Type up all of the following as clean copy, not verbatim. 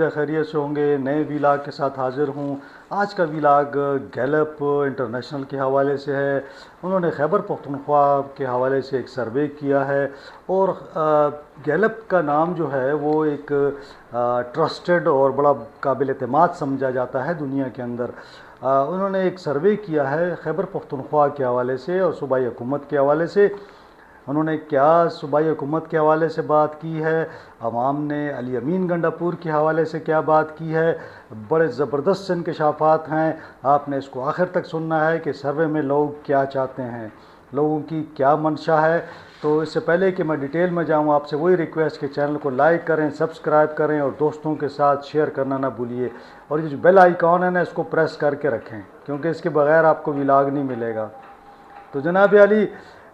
ہے خیریت سے ہوں گے۔ نئے ویلاگ کے ساتھ حاضر ہوں۔ آج کا ویلاگ گیلپ انٹرنیشنل کے حوالے سے ہے۔ انہوں نے خیبر پختونخوا کے حوالے سے ایک سروے کیا ہے، اور گیلپ کا نام جو ہے وہ ایک ٹرسٹڈ اور بڑا قابل اعتماد سمجھا جاتا ہے دنیا کے اندر۔ انہوں نے ایک سروے کیا ہے خیبر پختونخوا کے حوالے سے اور صوبائی حکومت کے حوالے سے۔ انہوں نے کیا صوبائی حکومت کے حوالے سے بات کی ہے، عوام نے علی امین گنڈا پور کے حوالے سے کیا بات کی ہے، بڑے زبردست انکشافات ہیں۔ آپ نے اس کو آخر تک سننا ہے کہ سروے میں لوگ کیا چاہتے ہیں، لوگوں کی کیا منشا ہے۔ تو اس سے پہلے کہ میں ڈیٹیل میں جاؤں، آپ سے وہی ریکویسٹ کہ چینل کو لائک کریں، سبسکرائب کریں اور دوستوں کے ساتھ شیئر کرنا نہ بھولیے، اور یہ جو بیل آئیکن ہے نا، اس کو پریس کر کے رکھیں، کیونکہ اس کے بغیر آپ کو ویلاگ نہیں ملے گا۔ تو جناب علی،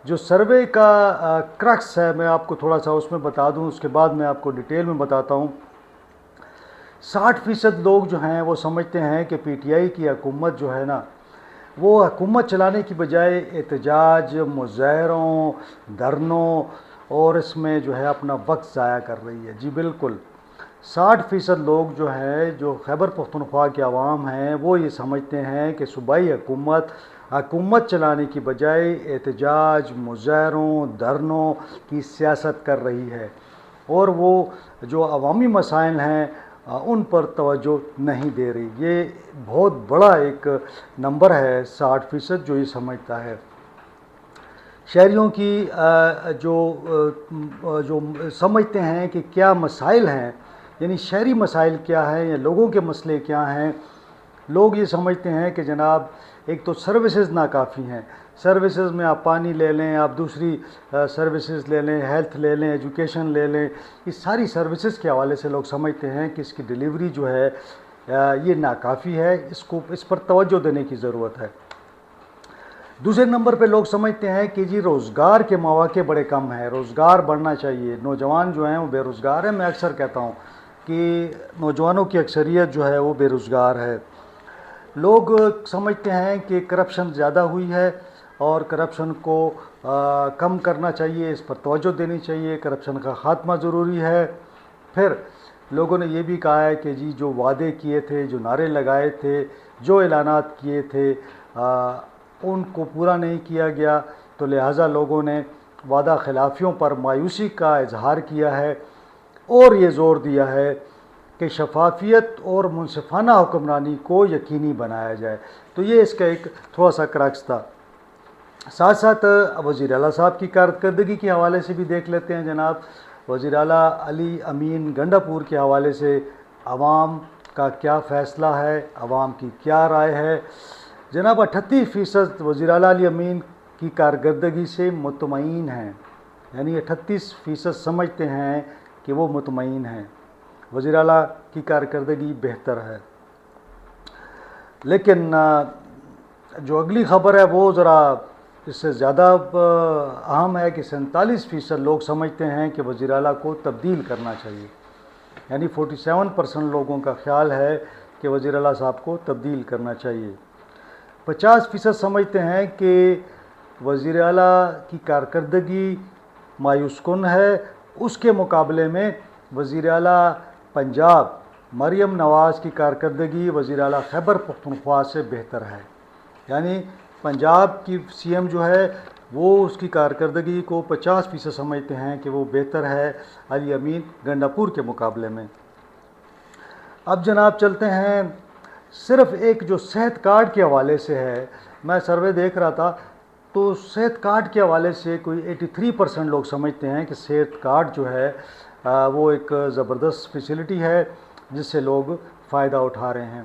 جو سروے کا کرکس ہے، میں آپ کو تھوڑا سا اس میں بتا دوں، اس کے بعد میں آپ کو ڈیٹیل میں بتاتا ہوں۔ 60% لوگ جو ہیں وہ سمجھتے ہیں کہ پی ٹی آئی کی حکومت جو ہے نا، وہ حکومت چلانے کی بجائے احتجاج، مظاہروں، دھرنوں اور اس میں جو ہے اپنا وقت ضائع کر رہی ہے۔ جی بالکل، 60% لوگ جو ہیں، جو خیبر پختونخوا کے عوام ہیں، وہ یہ سمجھتے ہیں کہ صوبائی حکومت چلانے کی بجائے احتجاج، مظاہروں، دھرنوں کی سیاست کر رہی ہے، اور وہ جو عوامی مسائل ہیں ان پر توجہ نہیں دے رہی۔ یہ بہت بڑا ایک نمبر ہے، 60% جو یہ سمجھتا ہے۔ شہریوں کی جو سمجھتے ہیں کہ کیا مسائل ہیں، یعنی شہری مسائل کیا ہیں یا لوگوں کے مسئلے کیا ہیں، لوگ یہ سمجھتے ہیں کہ جناب ایک تو سروسز ناکافی ہیں۔ سروسز میں آپ پانی لے لیں، آپ دوسری سروسز لے لیں، ہیلتھ لے لیں، ایجوکیشن لے لیں، یہ ساری سروسز کے حوالے سے لوگ سمجھتے ہیں کہ اس کی ڈیلیوری جو ہے یہ ناکافی ہے، اس پر توجہ دینے کی ضرورت ہے۔ دوسرے نمبر پہ لوگ سمجھتے ہیں کہ جی روزگار کے مواقع بڑے کم ہیں، روزگار بڑھنا چاہیے، نوجوان جو ہیں وہ بے روزگار ہیں۔ میں اکثر کہتا ہوں کہ نوجوانوں کی اکثریت جو ہے وہ بے روزگار ہے۔ لوگ سمجھتے ہیں کہ کرپشن زیادہ ہوئی ہے اور کرپشن کو کم کرنا چاہیے، اس پر توجہ دینی چاہیے، کرپشن کا خاتمہ ضروری ہے۔ پھر لوگوں نے یہ بھی کہا ہے کہ جی جو وعدے کیے تھے، جو نعرے لگائے تھے، جو اعلانات کیے تھے، ان کو پورا نہیں کیا گیا، تو لہٰذا لوگوں نے وعدہ خلافیوں پر مایوسی کا اظہار کیا ہے، اور یہ زور دیا ہے کہ شفافیت اور منصفانہ حکمرانی کو یقینی بنایا جائے۔ تو یہ اس کا ایک تھوڑا سا کرکس تھا۔ ساتھ ساتھ وزیر اعلیٰ صاحب کی کارکردگی کے حوالے سے بھی دیکھ لیتے ہیں جناب۔ وزیر اعلیٰ علی امین گنڈا پور کے حوالے سے عوام کا کیا فیصلہ ہے، عوام کی کیا رائے ہے؟ جناب 38% وزیر اعلیٰ علی امین کی کارکردگی سے مطمئن ہیں، یعنی 38% سمجھتے ہیں کہ وہ مطمئن ہیں، وزیر اعلیٰ کی کارکردگی بہتر ہے۔ لیکن جو اگلی خبر ہے وہ ذرا اس سے زیادہ اہم ہے کہ 47% لوگ سمجھتے ہیں کہ وزیر اعلیٰ کو تبدیل کرنا چاہیے، یعنی 47% لوگوں کا خیال ہے کہ وزیر اعلیٰ صاحب کو تبدیل کرنا چاہیے۔ 50% سمجھتے ہیں کہ وزیر اعلیٰ کی کارکردگی مایوس کن ہے، اس کے مقابلے میں وزیر اعلیٰ پنجاب مریم نواز کی کارکردگی وزیر اعلیٰ خیبر پختونخوا سے بہتر ہے، یعنی پنجاب کی سی ایم جو ہے وہ اس کی کارکردگی کو 50% سمجھتے ہیں کہ وہ بہتر ہے علی امین گنڈا پور کے مقابلے میں۔ اب جناب چلتے ہیں صرف ایک جو صحت کارڈ کے حوالے سے ہے، میں سروے دیکھ رہا تھا تو صحت کارڈ کے حوالے سے کوئی 83% لوگ سمجھتے ہیں کہ صحت کارڈ جو ہے وہ ایک زبردست فیسلٹی ہے جس سے لوگ فائدہ اٹھا رہے ہیں۔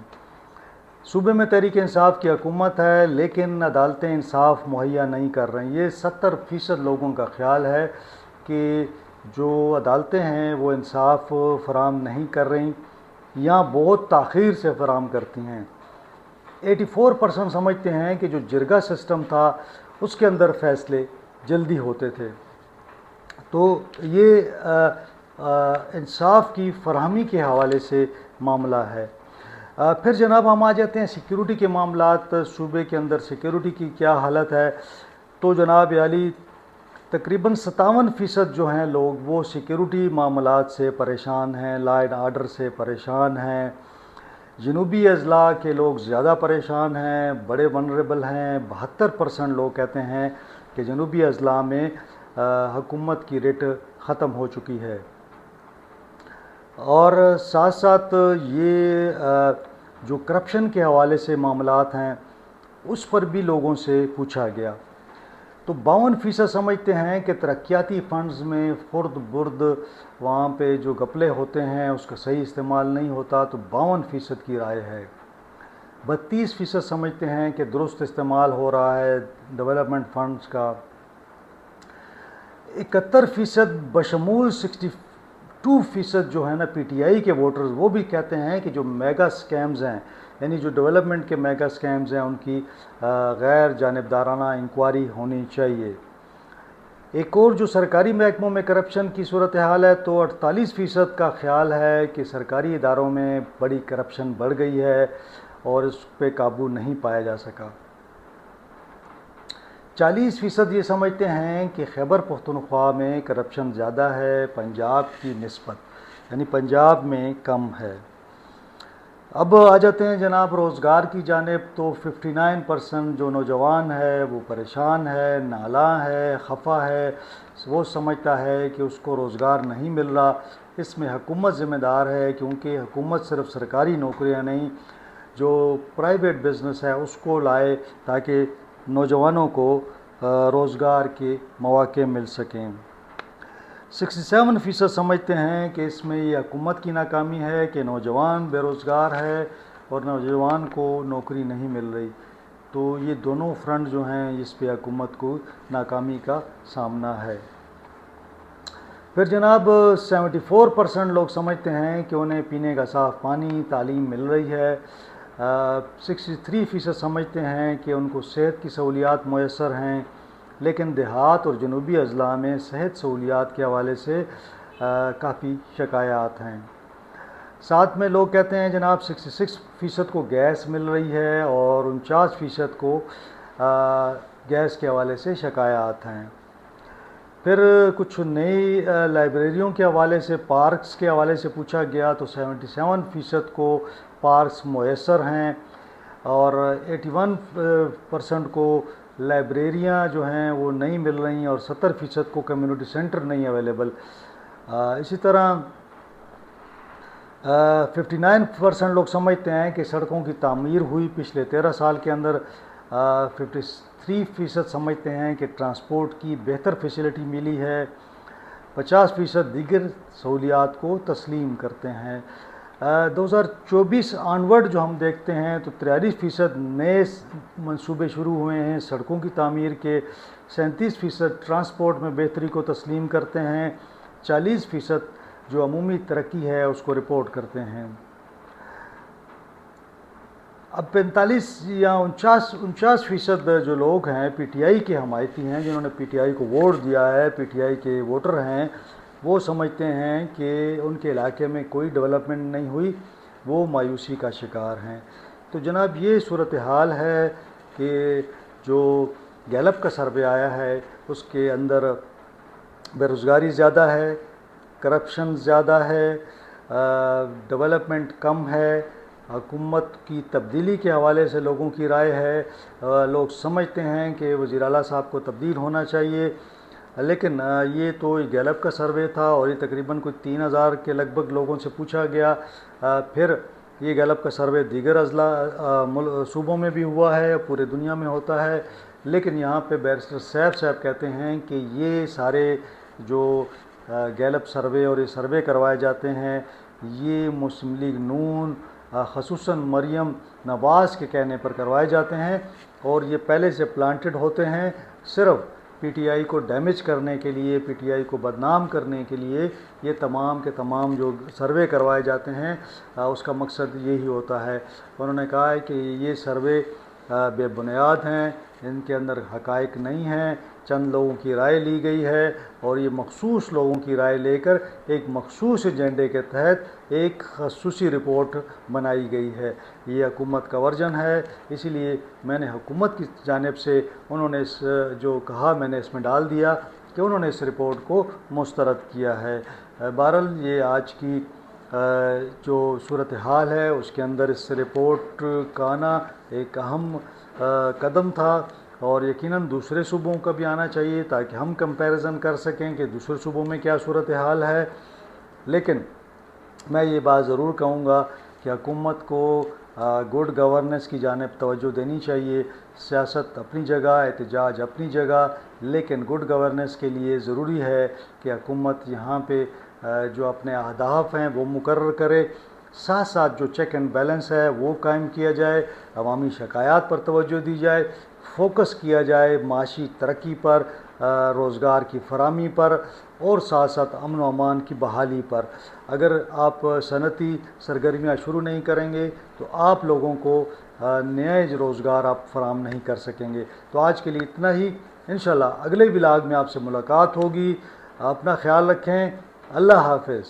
صوبے میں تحریک انصاف کی حکومت ہے لیکن عدالتیں انصاف مہیا نہیں کر رہی ہیں۔ یہ 70% لوگوں کا خیال ہے کہ جو عدالتیں ہیں وہ انصاف فراہم نہیں کر رہی یا بہت تاخیر سے فراہم کرتی ہیں۔ 84% سمجھتے ہیں کہ جو جرگہ سسٹم تھا اس کے اندر فیصلے جلدی ہوتے تھے۔ تو یہ انصاف کی فراہمی کے حوالے سے معاملہ ہے۔ پھر جناب ہم آ جاتے ہیں سیکیورٹی کے معاملات، صوبے کے اندر سیکیورٹی کی کیا حالت ہے۔ تو جناب علی تقریباً 57% جو ہیں لوگ وہ سیکیورٹی معاملات سے پریشان ہیں، لا اینڈ آرڈر سے پریشان ہیں۔ جنوبی اضلاع کے لوگ زیادہ پریشان ہیں، بڑے ونریبل ہیں۔ 72% لوگ کہتے ہیں کہ جنوبی اضلاع میں حکومت کی ریٹ ختم ہو چکی ہے۔ اور ساتھ ساتھ یہ جو کرپشن کے حوالے سے معاملات ہیں اس پر بھی لوگوں سے پوچھا گیا، تو 52% سمجھتے ہیں کہ ترقیاتی فنڈز میں خرد برد وہاں پہ جو گپلے ہوتے ہیں اس کا صحیح استعمال نہیں ہوتا، تو 52% کی رائے ہے۔ 32% سمجھتے ہیں کہ درست استعمال ہو رہا ہے ڈیولپمنٹ فنڈز کا۔ 71% بشمول 62% جو ہے نا پی ٹی آئی کے ووٹرز، وہ بھی کہتے ہیں کہ جو میگا سکیمز ہیں، یعنی جو ڈیولپمنٹ کے میگا سکیمز ہیں، ان کی غیر جانبدارانہ انکوائری ہونی چاہیے۔ ایک اور جو سرکاری محکموں میں کرپشن کی صورتحال ہے، تو 48% کا خیال ہے کہ سرکاری اداروں میں بڑی کرپشن بڑھ گئی ہے اور اس پہ قابو نہیں پایا جا سکا۔ 40% یہ سمجھتے ہیں کہ خیبر پختونخوا میں کرپشن زیادہ ہے پنجاب کی نسبت، یعنی پنجاب میں کم ہے۔ اب آ جاتے ہیں جناب روزگار کی جانب، تو 59% جو نوجوان ہے وہ پریشان ہے، نالاں ہے، خفا ہے، وہ سمجھتا ہے کہ اس کو روزگار نہیں مل رہا۔ اس میں حکومت ذمہ دار ہے، کیونکہ حکومت صرف سرکاری نوکریاں نہیں، جو پرائیویٹ بزنس ہے اس کو لائے تاکہ نوجوانوں کو روزگار کے مواقع مل سکیں۔ 67% سمجھتے ہیں کہ اس میں یہ حکومت کی ناکامی ہے کہ نوجوان بے روزگار ہے اور نوجوان کو نوکری نہیں مل رہی، تو یہ دونوں فرنٹ جو ہیں اس پہ حکومت کو ناکامی کا سامنا ہے۔ پھر جناب 74% لوگ سمجھتے ہیں کہ انہیں پینے کا صاف پانی، تعلیم مل رہی ہے۔ 63% سمجھتے ہیں کہ ان کو صحت کی سہولیات میسر ہیں، لیکن دیہات اور جنوبی اضلاع میں صحت سہولیات کے حوالے سے کافی شکایات ہیں۔ ساتھ میں لوگ کہتے ہیں جناب 66% کو گیس مل رہی ہے اور 49% کو گیس کے حوالے سے شکایات ہیں۔ پھر کچھ نئی لائبریریوں کے حوالے سے، پارکس کے حوالے سے پوچھا گیا، تو 77% کو پارکس میسر ہیں اور 81% کو لائبریریاں جو ہیں وہ نہیں مل رہی، اور 70% کو کمیونٹی سینٹر نہیں اویلیبل۔ اسی طرح 59% لوگ سمجھتے ہیں کہ سڑکوں کی تعمیر ہوئی پچھلے 13 سال کے اندر۔ 53% سمجھتے ہیں کہ ٹرانسپورٹ کی بہتر فیسلٹی ملی ہے۔ 50% دیگر سہولیات کو تسلیم کرتے ہیں۔ 2024 آنورڈ جو ہم دیکھتے ہیں تو 43% نئے منصوبے شروع ہوئے ہیں سڑکوں کی تعمیر کے۔ 37% ٹرانسپورٹ میں بہتری کو تسلیم کرتے ہیں۔ 40% جو عمومی ترقی ہے اس کو رپورٹ کرتے ہیں۔ اب 45 یا 49% جو لوگ ہیں پی ٹی آئی کے حمایتی ہیں، جنہوں نے پی ٹی آئی کو ووٹ دیا ہے، پی ٹی آئی کے ووٹر ہیں، وہ سمجھتے ہیں کہ ان کے علاقے میں کوئی ڈیولپمنٹ نہیں ہوئی، وہ مایوسی کا شکار ہیں۔ تو جناب یہ صورتحال ہے کہ جو گیلپ کا سروے آیا ہے اس کے اندر بے روزگاری زیادہ ہے، کرپشن زیادہ ہے، ڈیولپمنٹ کم ہے، حکومت کی تبدیلی کے حوالے سے لوگوں کی رائے ہے۔ لوگ سمجھتے ہیں کہ وزیر اعلیٰ صاحب کو تبدیل ہونا چاہیے، لیکن یہ تو گیلپ کا سروے تھا اور یہ تقریباً کوئی 3000 کے لگ بھگ لوگوں سے پوچھا گیا۔ پھر یہ گیلپ کا سروے دیگر اضلاع صوبوں میں بھی ہوا ہے، پورے دنیا میں ہوتا ہے، لیکن یہاں پہ بیرسٹر سیف صاحب کہتے ہیں کہ یہ سارے جو گیلپ سروے اور یہ سروے کروائے جاتے ہیں یہ مسلم لیگ نون خصوصاً مریم نواز کے کہنے پر کروائے جاتے ہیں، اور یہ پہلے سے پلانٹڈ ہوتے ہیں صرف پی ٹی آئی کو ڈیمیج کرنے کے لیے، پی ٹی آئی کو بدنام کرنے کے لیے۔ یہ تمام کے تمام جو سروے کروائے جاتے ہیں اس کا مقصد یہی ہوتا ہے۔ انہوں نے کہا ہے کہ یہ سروے بے بنیاد ہیں، ان کے اندر حقائق نہیں ہیں، چند لوگوں کی رائے لی گئی ہے اور یہ مخصوص لوگوں کی رائے لے کر ایک مخصوص ایجنڈے کے تحت ایک خصوصی رپورٹ بنائی گئی ہے۔ یہ حکومت کا ورژن ہے، اسی لیے میں نے حکومت کی جانب سے انہوں نے جو کہا میں نے اس میں ڈال دیا کہ انہوں نے اس رپورٹ کو مسترد کیا ہے۔ بہرحال یہ آج کی جو صورتحال ہے اس کے اندر اس رپورٹ کا آنا ایک اہم قدم تھا، اور یقیناً دوسرے صوبوں کا بھی آنا چاہیے تاکہ ہم کمپیریزن کر سکیں کہ دوسرے صوبوں میں کیا صورتحال ہے۔ لیکن میں یہ بات ضرور کہوں گا کہ حکومت کو گڈ گورننس کی جانب توجہ دینی چاہیے۔ سیاست اپنی جگہ، احتجاج اپنی جگہ، لیکن گڈ گورننس کے لیے ضروری ہے کہ حکومت یہاں پہ جو اپنے اہداف ہیں وہ مقرر کرے، ساتھ ساتھ جو چیک اینڈ بیلنس ہے وہ قائم کیا جائے، عوامی شکایات پر توجہ دی جائے، فوکس کیا جائے معاشی ترقی پر، روزگار کی فراہمی پر، اور ساتھ ساتھ امن و امان کی بحالی پر۔ اگر آپ صنعتی سرگرمیاں شروع نہیں کریں گے تو آپ لوگوں کو نئے روزگار آپ فراہم نہیں کر سکیں گے۔ تو آج کے لیے اتنا ہی، انشاءاللہ اگلے ولاگ میں آپ سے ملاقات ہوگی۔ اپنا خیال رکھیں، اللہ حافظ۔